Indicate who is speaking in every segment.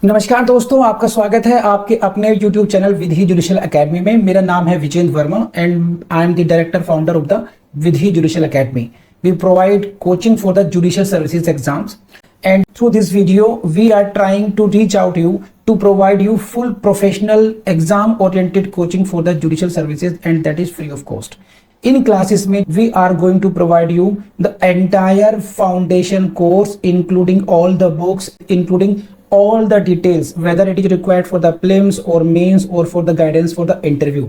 Speaker 1: नमस्कार दोस्तों, आपका स्वागत है आपके अपने YouTube channel Vidhi judicial academy में। मेरा नाम है Vijendra Verma and I am the director founder of the Vidhi judicial academy. We provide coaching for the judicial services exams, and through this video we are trying to reach out to you to provide you full professional exam oriented coaching for the judicial services, and that is free of cost. In classes में we are going to provide you the entire foundation course including all the books, including all the details, whether it is required for the prelims or mains or for the guidance for the interview.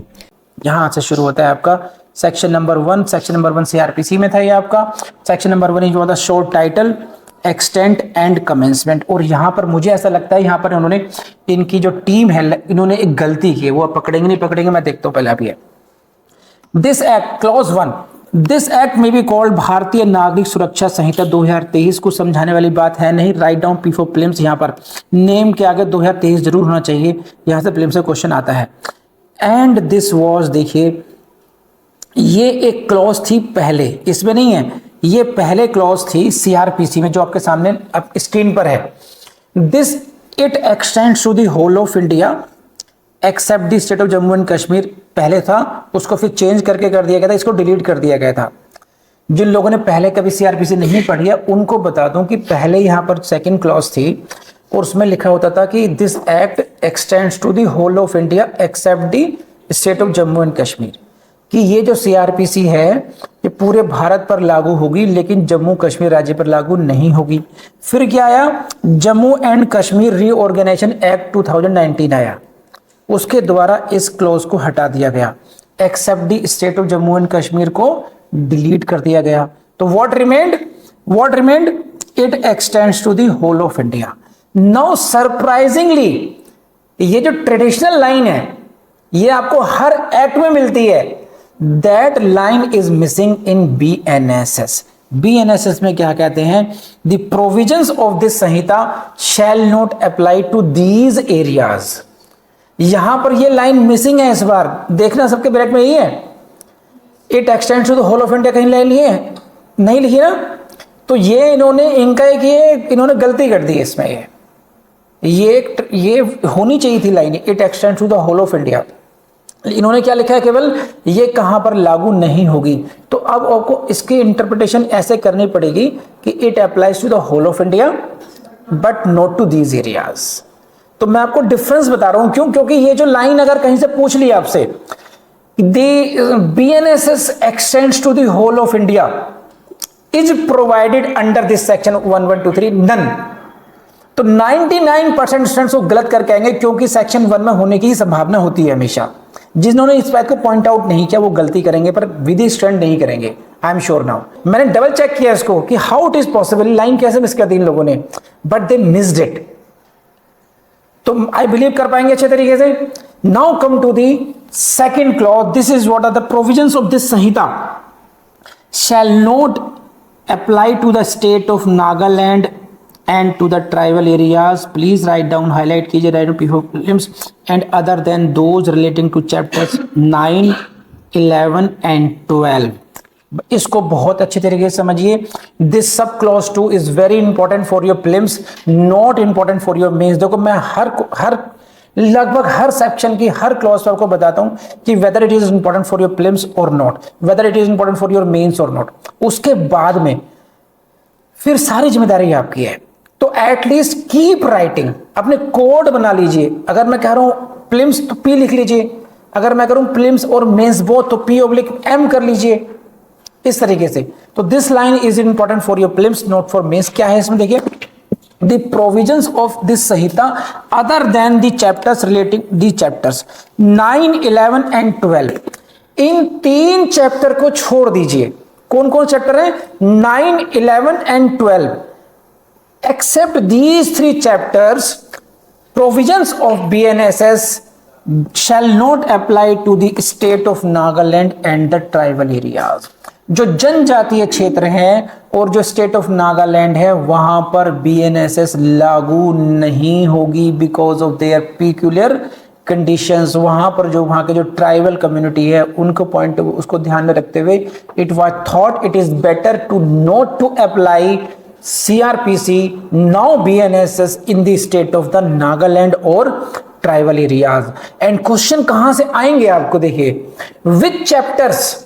Speaker 1: यहाँ से शुरू होता है आपका section number 1। Section number 1 CrPC में था ये आपका। Section number 1 is the short title, extent and commencement. और यहाँ पर मुझे ऐसा लगता है यहाँ पर इन्होंने, इनकी जो टीम है, इन्होंने एक गलती की है। वो पकड़ेंगे नहीं पकड़ेंगे, मैं देखता हूँ पहले आप ये। This act clause 1, this act में भी कॉल्ड भारतीय नागरिक सुरक्षा संहिता 2023 को समझाने वाली बात है नहीं। Right down p for prelims. यहाँ पर नेम के आगे 2023 जरूर होना चाहिए, यहाँ से प्रीलिम्स से क्वेश्चन आता है। एंड दिस वॉज, देखिए ये एक क्लॉज थी पहले, इसमें नहीं है, ये पहले क्लॉज थी सीआरपीसी में जो आपके सामने अब स्क्रीन पर है। This it extends to the whole of India except the state of Jammu and Kashmir. पहले था, उसको फिर चेंज करके कर दिया गया था, इसको डिलीट कर दिया गया था। जिन लोगों ने पहले कभी सीआरपीसी नहीं पढ़ी है उनको बता दूं कि पहले यहाँ पर सेकेंड क्लॉज थी और उसमें लिखा होता था कि this act extends to the whole of India except the state of Jammu and Kashmir, कि ये जो सीआरपीसी है ये पूरे भारत पर लागू होगी लेकिन जम्मू कश्मीर राज्य पर लागू नहीं होगी। फिर क्या आया, Jammu and Kashmir reorganisation act 2019 आया, उसके द्वारा इस क्लॉज को हटा दिया गया। Except the state of Jammu and Kashmir को डिलीट कर दिया गया। तो what remained, it extends to the whole of India. Now surprisingly ये जो ट्रेडिशनल लाइन है ये आपको हर एक्ट में मिलती है। That line is missing in BNSS. BNSS में क्या कहते हैं, the provisions of this Sanhita shall not apply to these areas. यहां पर ये लाइन मिसिंग है इस बार, देखना सबके ब्रैकेट में यही है। It extends to the whole of India कहीं लाइन लिखी है, नहीं लिखी ना, तो ये इन्होंने इनका एक ये इन्होंने गलती कर दी इसमें। ये होनी चाहिए थी line, it extends to the whole of India. इन्होंने क्या लिखा है, केवल ये कहां पर लागू नहीं होगी। तो अब आपको इसकी इंटरप्रिटेशन ऐसे करनी पड़ेगी कि it applies to the whole of India but not to these areas. तो मैं आपको डिफरेंस बता रहा हूं, क्यों? क्योंकि ये जो लाइन अगर कहीं से पूछ लिया आपसे, BNSS extends to the whole of India is provided under this section 1123 none, तो 99% स्टूडेंट्स को गलत करके आएंगे, क्योंकि सेक्शन 1 में होने की संभावना होती है हमेशा। जिन्होंने इस बात को पॉइंट आउट नहीं किया वो गलती करेंगे, पर विधि स्टूडेंट नहीं करेंगे। I am sure now. मैंने डबल चेक किया इसको कि how it is possible, line कैसे मिस कर दी इन लोगों ने, बट दे मिस्ड इट। तो आई बिलीव कर पाएंगे अच्छे तरीके से। Now come to the second clause. This is what are the provisions of this Sanhita shall not apply to the state of Nagaland and to the tribal areas. Please write down, highlight कीजिए, write down before prelims and other than those relating to chapters 9, 11 and 12. इसको बहुत अच्छे तरीके से समझिए। This sub clause 2 is very important for your prelims, not important for your mains। देखो मैं लगभग हर सेक्शन की हर क्लॉज पर आपको बताता हूं कि whether it is important for your prelims or not, whether it is important for your mains or not। उसके बाद में फिर सारी जिम्मेदारी आपकी है। तो एटलीस्ट कीप राइटिंग, अपने कोड बना लीजिए। अगर मैं कह रहा हूं प्रीलिम्स तो पी लिख लीजिए, अगर मैं करूं प्रीलिम्स और मेंस बोथ तो P/M कर लीजिए, इस तरीके से। तो this line is important for your prelims not for mains. क्या है इसमें, देखिए, the provisions of this Sanhita other than the chapters relating the chapters 9, 11 and 12। इन 3 चैप्टर को छोड़ दीजिए। कौन कौन चैप्टर है, 9, 11 and 12। Except these 3 chapters, provisions of BNSS shall not apply to the state of Nagaland and the tribal areas। जो जनजातीय क्षेत्र हैं और जो स्टेट ऑफ नागालैंड है वहां पर BNSS लागू नहीं होगी because of their peculiar conditions. वहां पर जो वहां के जो ट्राइबल कम्युनिटी है उनको उसको ध्यान में रखते हुए it was thought it is better to not to apply CRPC, now BNSS in the state of the Nagaland और ट्राइबल एरियाज। एंड क्वेश्चन कहां से आएंगे आपको देखिए, which chapters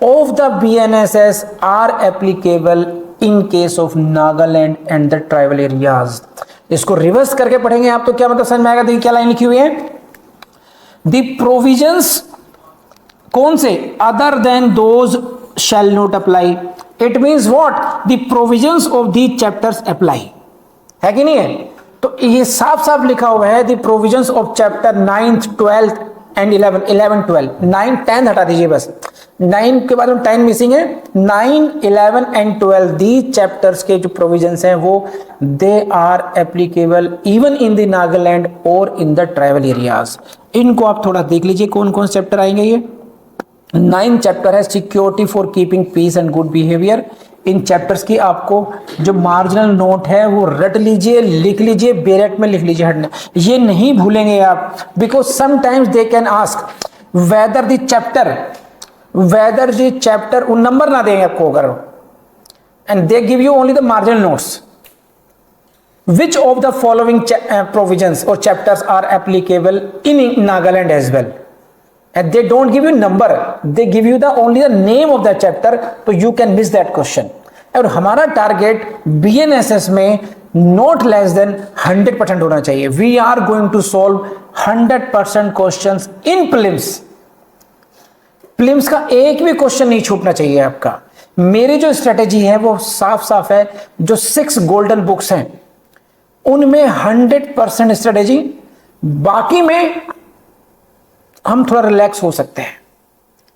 Speaker 1: of the BNSS are applicable in case of Nagaland and the tribal areas. इसको reverse करके पढ़ेंगे आप तो क्या मतलब समझ में आएगा। देखिए क्या लाइन लिखी हुई है, द प्रोविजंस कौन से, other than those shell not apply. It means what, the provisions of the chapters apply, है कि नहीं है। तो ये साफ साफ लिखा हुआ है, the provisions of chapter 9th 12th and 11 12 9 10 हटा दीजिए बस, 9 के बाद में 10 मिसिंग है। 9 11 एंड 12 दी चैप्टर्स के जो प्रोविजंस हैं वो they are applicable even in the Nagaland और इन द ट्राइबल एरियाज। इनको आप थोड़ा देख लीजिए कौन कौन चैप्टर आएंगे। ये 9 चैप्टर है security for keeping peace and good behaviour. इन चैप्टर्स की आपको जो मार्जिनल नोट है वो रट लीजिए, लिख लीजिए, बेरेट में लिख लीजिए, हटने ये नहीं भूलेंगे आप, because sometimes they can ask whether the chapter उन नंबर ना देंगे आपको अगर, and they give you only the marginal notes. Which of the following provisions और chapters are applicable in Nagaland as well, and they don't give you number, they give you the only the name of the chapter, तो you can miss that question। और हमारा target BNSS में not less than 100% होना चाहिए। We are going to solve 100% questions in prelims का एक भी question नहीं छूटना चाहिए आपका। मेरी जो स्ट्रेटेजी है वो साफ साफ है, जो 6 गोल्डन बुक्स हैं उनमें 100% स्ट्रेटेजी, बाकी में हम थोड़ा रिलैक्स हो सकते हैं।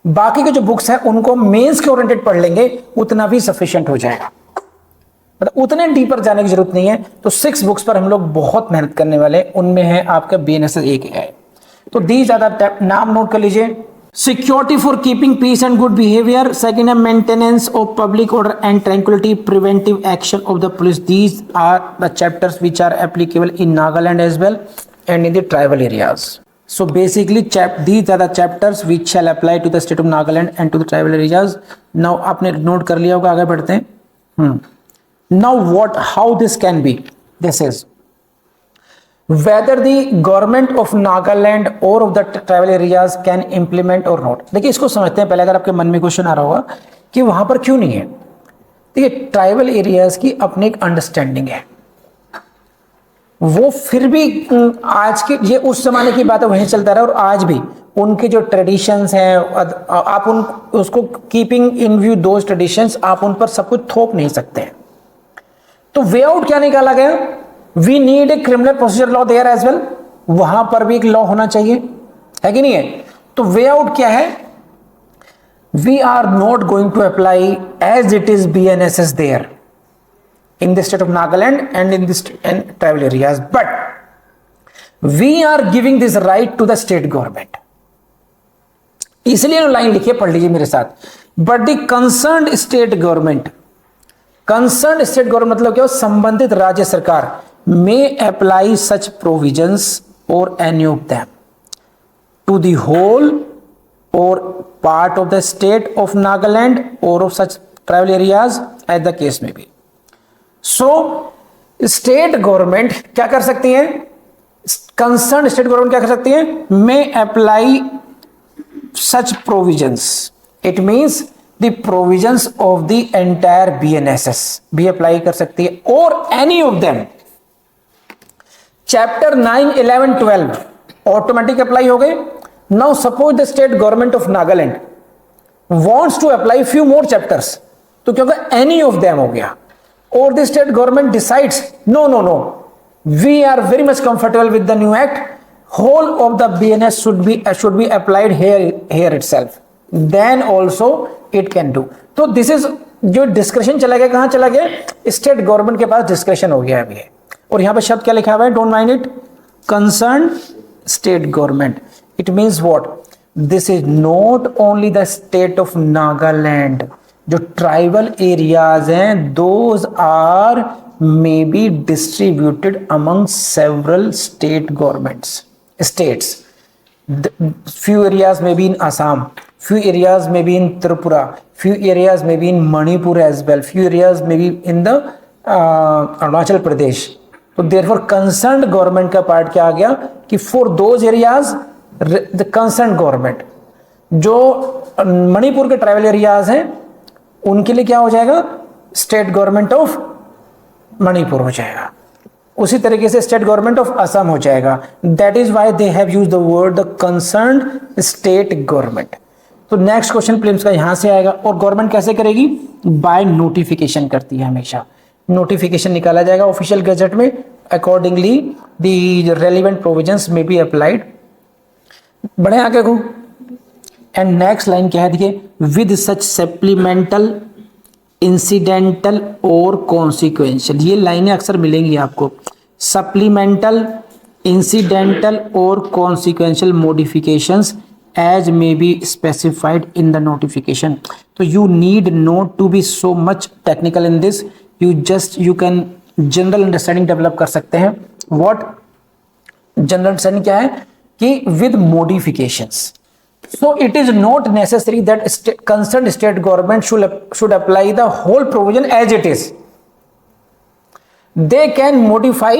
Speaker 1: बाकी के जो बुक्स हैं उनको मेंस के ओरिएंटेड पढ़ लेंगे, उतना भी सफिशिएंट हो जाएगा, मतलब उतने डीपर जाने की जरूरत नहीं है। तो 6 बुक्स पर हम लोग बहुत मेहनत करने वाले, उनमें है आपका BNSS एक है। तो दी ज्यादा नाम नोट कर लीजिए, security for keeping peace and good behaviour, second है maintenance of public order and tranquillity, preventive action of the police. These are the chapters which are applicable in Nagaland as well and in the tribal areas. So basically these are the chapters which shall apply to the state of Nagaland and to the tribal areas. Now आपने note कर लिया होगा, आगे बढ़ते हैं। Now how this can be, this is whether the government of Nagaland or of the tribal areas can implement or not। देखिए इसको समझते हैं पहले, अगर आपके मन में क्वेश्चन आ रहा होगा कि वहां पर क्यों नहीं है। देखिए ट्राइबल एरियाज की अपनी एक अंडरस्टैंडिंग है, वो फिर भी आज के ये उस जमाने की बात है वहीं चलता रहा, और आज भी उनके जो ट्रेडिशंस हैं आप उसको keeping in view those traditions, आप उन पर सब कुछ थोप नहीं सकते हैं। तो वे आउट क्या निकाला गया, we need a criminal procedure law there as well, वहां पर भी एक लॉ होना चाहिए, है कि नहीं है। तो वे आउट क्या है, we are not going to apply as it is BNSS there in the state of Nagaland and in this and tribal areas, but we are giving this right to the state government। इसलिए line लिखिए, पढ़ लीजिए मेरे साथ, but the concerned state government मतलब क्या, संबंधित राज्य सरकार may apply such provisions or any of them to the whole or part of the state of Nagaland or of such tribal areas as the case may be। So state government क्या कर सकती है, concern state government क्या कर सकती है, may apply such provisions, it means the provisions of the entire BNSS भी apply कर सकती है, और any of them. Chapter 9 11 12 automatic apply हो गए। Now suppose the state government of Nagaland wants to apply few more chapters, तो क्या होगा, एनी ऑफ देम हो गया। Or the state government decides no, we are very much comfortable with the new act, whole of the BNS should be applied here itself, then also it can do। तो this is जो description चला गया, कहां चला गया, state government के पास description हो गया अभी। और यहां पे शब्द क्या लिखा हुआ है, don't mind it, concern state government. It means what, this is not only the state of Nagaland, जो ट्राइबल एरियाज हैं those are may be distributed among several state governments states. few areas may be in Assam, few areas may be in Tripura, few areas may be in Manipur as well, few areas may be in the Arunachal Pradesh. तो therefore concerned government का part क्या आ गया कि for those areas the concerned government, जो मणिपुर के tribal areas हैं उनके लिए क्या हो जाएगा, स्टेट गवर्नमेंट ऑफ मणिपुर हो जाएगा, उसी तरीके से स्टेट गवर्नमेंट ऑफ असम हो जाएगा. That is why they have used the word the concerned state government. तो नेक्स्ट क्वेश्चन प्रीलिम्स का यहां से आएगा. और गवर्नमेंट कैसे करेगी, बाय नोटिफिकेशन करती है, हमेशा नोटिफिकेशन निकाला जाएगा ऑफिशियल गजट में, accordingly the relevant provisions may be applied. बढ़े आगे को. एंड नेक्स्ट लाइन क्या है, देखिए, विद सच सप्लीमेंटल इंसिडेंटल और कॉन्सिक्वेंशियल. ये लाइनें अक्सर मिलेंगी आपको. सप्लीमेंटल, इंसिडेंटल और consequential modifications as may be specified in the notification. तो you need not to be so much technical in this, you can general understanding develop कर सकते हैं. व्हाट जनरल अंडरस्टैंडिंग क्या है कि with modifications. So it is not necessary that concerned state government should apply the whole provision as it is. They can modify.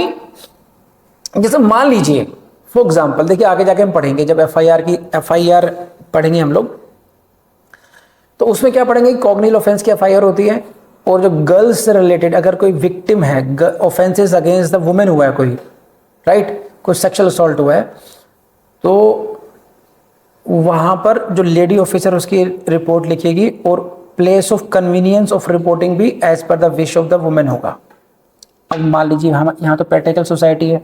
Speaker 1: जैसे मान लीजिए for example, देखिए आगे जाके हम पढ़ेंगे जब एफआईआर पढ़ेंगे हम लोग, तो उसमें क्या पढ़ेंगे, कॉग्निटिव ऑफेंस की एफआईआर होती है, और जो गर्ल्स से रिलेटेड अगर कोई विक्टिम है, ऑफेंसेस अगेंस्ट द वुमेन हुआ है कोई, राइट, कोई सेक्सुअल असॉल्ट हुआ है, तो वहां पर जो लेडी ऑफिसर उसकी रिपोर्ट लिखेगी और place of convenience of reporting भी as per the wish of the women होगा. अब मान लीजिए हम यहाँ तो पैट्रिकल सोसाइटी है,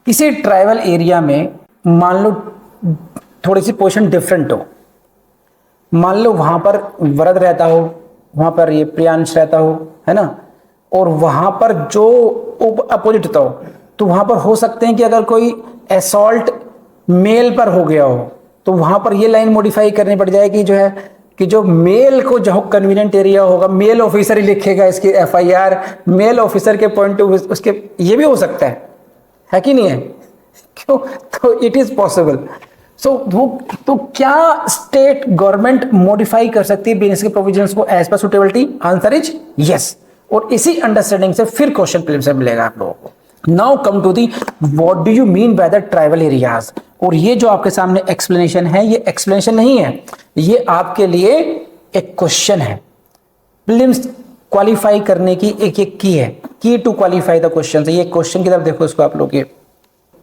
Speaker 1: किसी ट्राइबल एरिया में मान लो थोड़ी सी पोजीशन डिफरेंट हो, मान लो वहां पर वरद रहता हो, वहां पर ये प्रियांश रहता हो, है ना, और वहां पर जो अपोजिट होता हो, तो वहां पर हो सकते हैं कि अगर कोई असॉल्ट मेल पर हो गया हो तो वहां पर ये लाइन मॉडिफाई करनी पड़ जाएगी, जो है कि जो मेल को जो कन्वीनियंट एरिया होगा, मेल ऑफिसर ही लिखेगा इसकी एफआईआर, मेल ऑफिसर के पॉइंट ऑफ व्यू उसके, ये भी हो सकता है कि नहीं है, क्यों, तो इट इज पॉसिबल. सो तो क्या स्टेट गवर्नमेंट मॉडिफाई कर सकती है बेनिस के प्रोविजंस को as per suitability, answer is yes. और इसी अंडरस्टैंडिंग से फिर क्वेश्चन प्रीलिम्स में मिलेगा आप लोगों को. Now come to the what do you mean by the tribal areas. और ये जो आपके सामने एक्सप्लेनेशन है, ये एक्सप्लेनेशन नहीं है, ये आपके लिए एक क्वेश्चन है. प्रीलिम्स क्वालिफाई करने की एक की है, key to qualify the question. ये क्वेश्चन की तरफ देखो इसको आप लोग. ये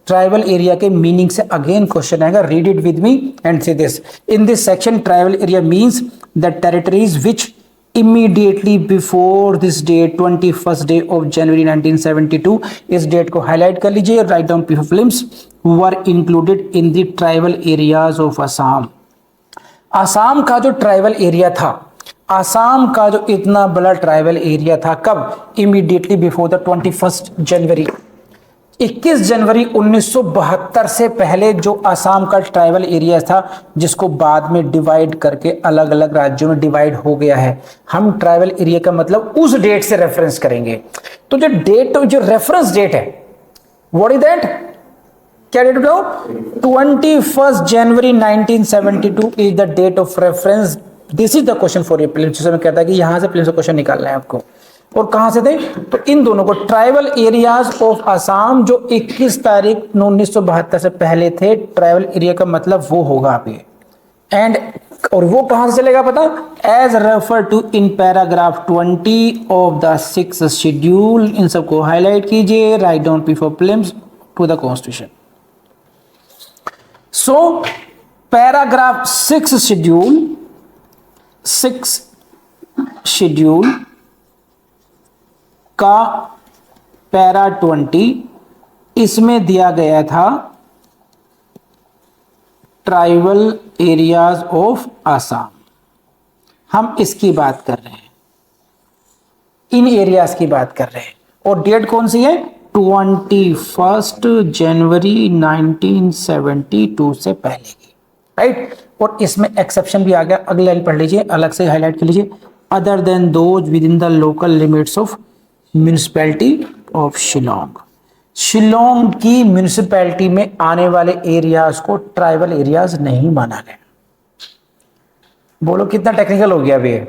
Speaker 1: ट्राइबल एरिया के मीनिंग से अगेन क्वेश्चन आएगा. Read it with me and say this. In this section tribal area means the territories which immediately before this date 21st day of January 1972, इस डेट को हाईलाइट कर लीजिए, write down piece of films, were included in the tribal areas of Assam. Assam का जो tribal area था, आसाम का जो इतना बड़ा ट्राइबल एरिया था, कब, immediately before the 21 January, 21 January 1972 से पहले जो आसाम का ट्राइबल एरिया था, जिसको बाद में डिवाइड करके अलग अलग राज्यों में डिवाइड हो गया है. हम ट्राइबल एरिया का मतलब उस डेट से रेफरेंस करेंगे. तो जो डेट, जो रेफरेंस डेट है, व्हाट इज दैट, क्या डेट बताओ, 21 January 1972 is the date of reference. This is the question for your prelims. जिसमें कहता है कि यहां से प्रीलिम्स क्वेश्चन निकालना है आपको. और कहां से थे, तो इन दोनों को, ट्राइबल एरियाज ऑफ असम जो 21 तारीख 1972 से पहले थे, ट्राइबल एरिया का मतलब वो होगा आप ये. एंड और वो कहां से चलेगा पता, as refer to in paragraph 20 of the 6th schedule. इन सबको हाईलाइट कीजिए, write down p for prelims to the constitution. So paragraph 6 schedule का पैरा 20, इसमें दिया गया था ट्राइबल एरियाज ऑफ आसाम. हम इसकी बात कर रहे हैं, इन एरियाज की बात कर रहे हैं. और डेट कौन सी है, 21 जनवरी 1972 से पहले की, राइट. और इसमें एक्सेप्शन भी आ गया, अगली लाइन पढ़ लीजिए, अलग से हाईलाइट कर लीजिए. Other than those with in the local limits of municipality of Shillong. Shillong की म्यूनिसिपैलिटी में आने वाले एरियाज को ट्राइबल एरियाज नहीं माना गया। बोलो कितना टेक्निकल हो गया अभी ये।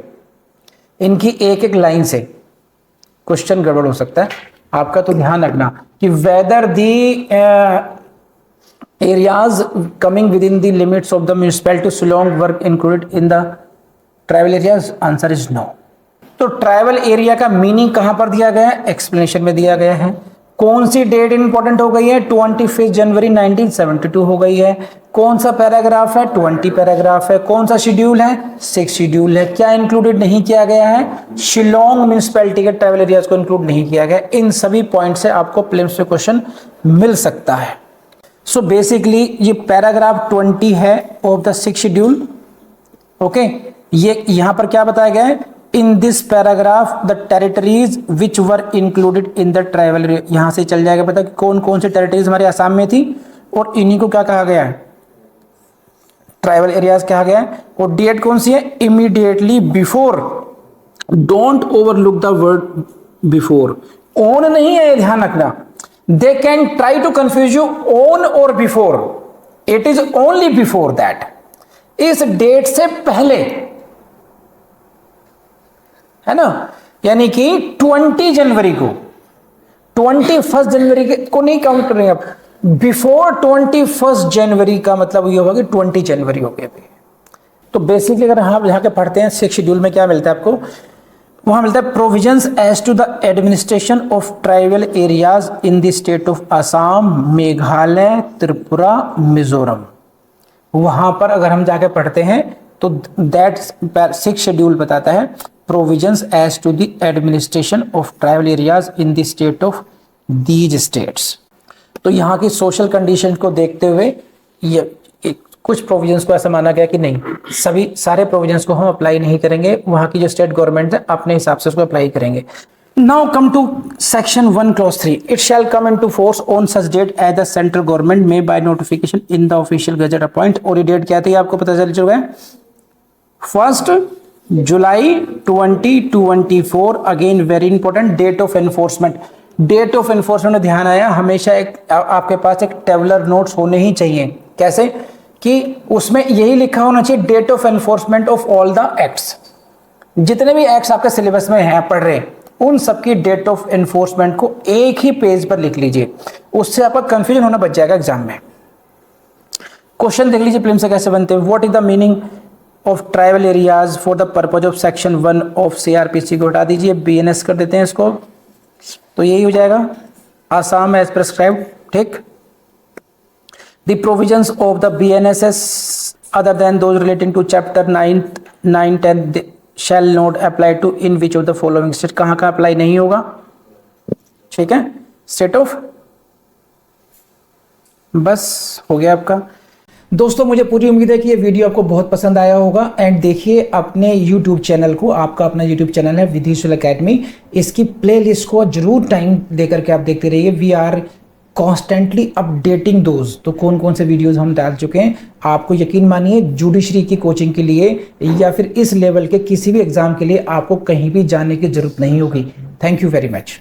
Speaker 1: इनकी एक एक लाइन से क्वेश्चन गड़बड़ हो सकता है आपका, तो ध्यान रखना कि whether the areas coming within the limits of the municipality Shillong were included in the tribal areas, answer is no. तो ट्राइबल एरिया का मीनिंग कहां पर दिया गया है, एक्सप्लेनेशन में दिया गया है। कौन सी डेट इंपॉर्टेंट हो गई है, 25 जनवरी 1972 हो गई है। कौन सा पैराग्राफ है, 20 पैराग्राफ है। कौन सा शेड्यूल है, 6 शेड्यूल है। क्या इंक्लूडेड नहीं किया गया है, शिलोंग म्यूनिसिपैलिटी के ट्राइबल एरियाज को इंक्लूड नहीं किया गया। इन सभी पॉइंट से आपको प्रीलिम्स में क्वेश्चन मिल सकता है। सो बेसिकली ये पैराग्राफ 20 है ऑफ द 6 शेड्यूल। ओके, ये यहां पर क्या बताया गया है, in this paragraph the territories which were included in the tribal, यहां से चल जाएगा पता कि कौन कौन से टेरिटरीज हमारे आसाम में थी और इन्हीं को क्या कहा गया है, ट्राइबल एरियाज कहा गया है। और डेट कौन सी है, immediately before, don't overlook the word before, on नहीं है, ध्यान रखना। They can try to confuse you on और before, it is only before that, इस डेट से पहले, है ना। यानी कि 20 जनवरी को, 21 जनवरी को नहीं काउंट कर रहे हैं आप, बिफोर 21 जनवरी का मतलब ये होगा कि 20 जनवरी हो गया। तो बेसिकली अगर हम यहाँ के पढ़ते हैं 6 शेड्यूल में क्या मिलता है आपको, वहां मिलता है provisions as to the administration of tribal areas in the state of Assam, Meghalaya, Tripura, Mizoram. वहां पर अगर हम जाके पढ़ते हैं तो दैट 6 शेड्यूल बताता है provisions as to the administration of tribal areas in the state of these states. तो यहाँ की सोशल कंडीशन को देखते हुए ये कुछ प्रोविजंस को ऐसा माना गया कि नहीं, सभी सारे प्रोविजंस को हम अप्लाई नहीं करेंगे, वहां की जो स्टेट गवर्नमेंट है अपने हिसाब से उसको अप्लाई करेंगे। Now come to section 1 clause 3. It shall come into force on such date as the central government may by notification in the official gazette appoint। और ये डेट क्या थी आपको पता चल चुका है, 1 जुलाई 2024। Again very important, date of enforcement. Date of enforcement में ध्यान आया, हमेशा एक आपके पास एक टेबुलर नोट्स होने ही चाहिए। कैसे कि उसमें यही लिखा होना चाहिए, date of enforcement of all the acts. जितने भी एक्ट्स आपके सिलेबस में हैं पढ़ रहे, उन सबकी डेट ऑफ एनफोर्समेंट को एक ही पेज पर लिख लीजिए, उससे आपका कंफ्यूजन होना बच जाएगा एग्जाम में। क्वेश्चन देख लीजिए प्रीलिम्स से कैसे बनते हैं। What is the meaning of tribal areas for the purpose of section 1 of CrPC को हटा दीजिए, बीएनएस कर देते हैं इसको, तो यही हो जाएगा, आसाम एज प्रेस्क्राइब्ड। ठीक, the provisions of the BNSS other than those relating to chapter 9, 10 shall not apply to in which of the following state, कहां का अप्लाई नहीं होगा, ठीक है, स्टेट ऑफ। बस हो गया आपका। दोस्तों मुझे पूरी उम्मीद है कि ये वीडियो आपको बहुत पसंद आया होगा। एंड देखिए अपने YouTube चैनल को, आपका अपना YouTube चैनल है विधि जुडिशियल एकेडमी, इसकी प्लेलिस्ट को जरूर टाइम देकर के आप देखते रहिए। We are constantly updating those. तो कौन कौन से वीडियोस हम डाल चुके हैं, आपको यकीन मानिए जुडिशरी की कोचिंग के लिए या फिर इस लेवल के किसी भी एग्जाम के लिए आपको कहीं भी जाने की जरूरत नहीं होगी। Thank you very much.